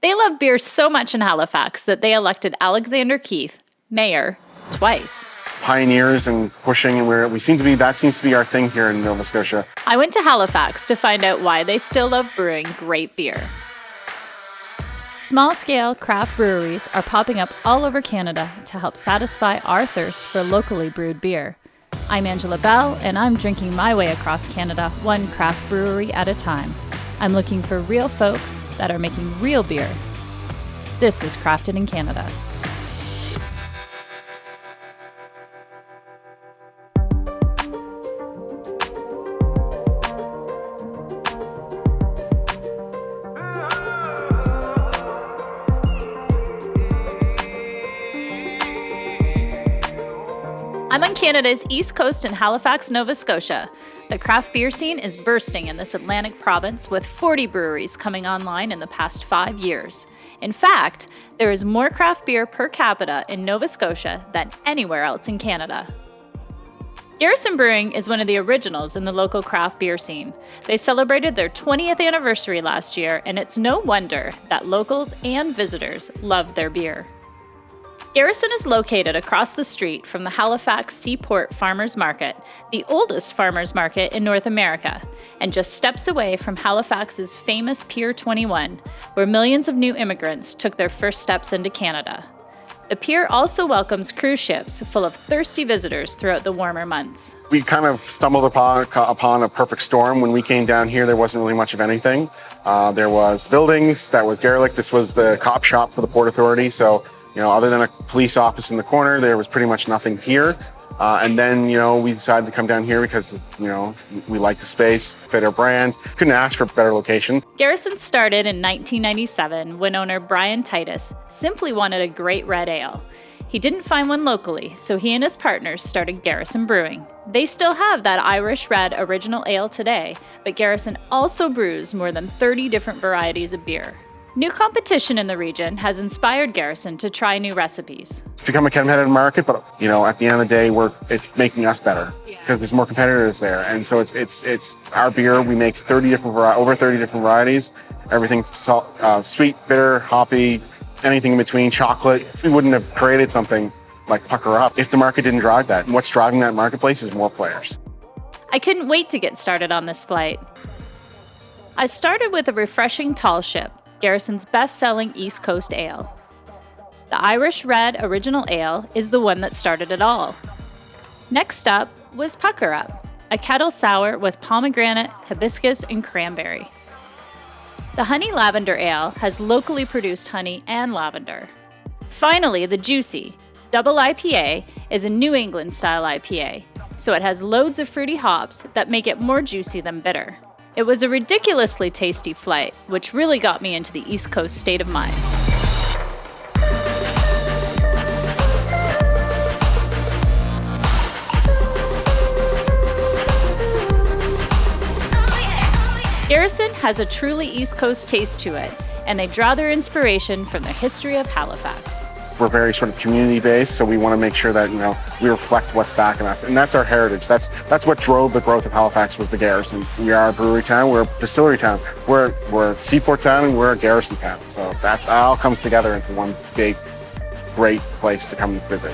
They love beer so much in Halifax that they elected Alexander Keith mayor twice. Pioneers and pushing, and that seems to be our thing here in Nova Scotia. I went to Halifax to find out why they still love brewing great beer. Small-scale craft breweries are popping up all over Canada to help satisfy our thirst for locally brewed beer. I'm Angela Bell, and I'm drinking my way across Canada, one craft brewery at a time. I'm looking for real folks that are making real beer. This is Crafted in Canada. I'm on Canada's East Coast in Halifax, Nova Scotia. The craft beer scene is bursting in this Atlantic province, with 40 breweries coming online in the past 5 years. In fact, there is more craft beer per capita in Nova Scotia than anywhere else in Canada. Garrison Brewing is one of the originals in the local craft beer scene. They celebrated their 20th anniversary last year, and it's no wonder that locals and visitors love their beer. Garrison is located across the street from the Halifax Seaport Farmers Market, the oldest farmers market in North America, and just steps away from Halifax's famous Pier 21, where millions of new immigrants took their first steps into Canada. The pier also welcomes cruise ships full of thirsty visitors throughout the warmer months. We kind of stumbled upon a perfect storm. When we came down here, there wasn't really much of anything. There was buildings, that was derelict. This was the cop shop for the Port Authority, so other than a police office in the corner, there was pretty much nothing here. And then, we decided to come down here because, we like the space, fit our brand. Couldn't ask for a better location. Garrison started in 1997 when owner Brian Titus simply wanted a great red ale. He didn't find one locally, so he and his partners started Garrison Brewing. They still have that Irish Red original ale today, but Garrison also brews more than 30 different varieties of beer. New competition in the region has inspired Garrison to try new recipes. It's become a competitive market, but at the end of the day, it's making us better because there's more competitors there. And so it's our beer. We make over 30 different varieties. Everything from sweet, bitter, hoppy, anything in between, chocolate. We wouldn't have created something like Pucker Up if the market didn't drive that. And what's driving that marketplace is more players. I couldn't wait to get started on this flight. I started with a refreshing tall ship, Garrison's best-selling East Coast ale. The Irish Red Original Ale is the one that started it all. Next up was Pucker Up, a kettle sour with pomegranate, hibiscus, and cranberry. The Honey Lavender Ale has locally produced honey and lavender. Finally, the Juicy Double IPA is a New England-style IPA, so it has loads of fruity hops that make it more juicy than bitter. It was a ridiculously tasty flight, which really got me into the East Coast state of mind. Garrison has a truly East Coast taste to it, and they draw their inspiration from the history of Halifax. We're very sort of community-based, so we want to make sure that we reflect what's backing us, and that's our heritage. That's what drove the growth of Halifax, was the Garrison. We are a brewery town, we're a distillery town, we're a seaport town, and we're a Garrison town. So that all comes together into one big, great place to come visit.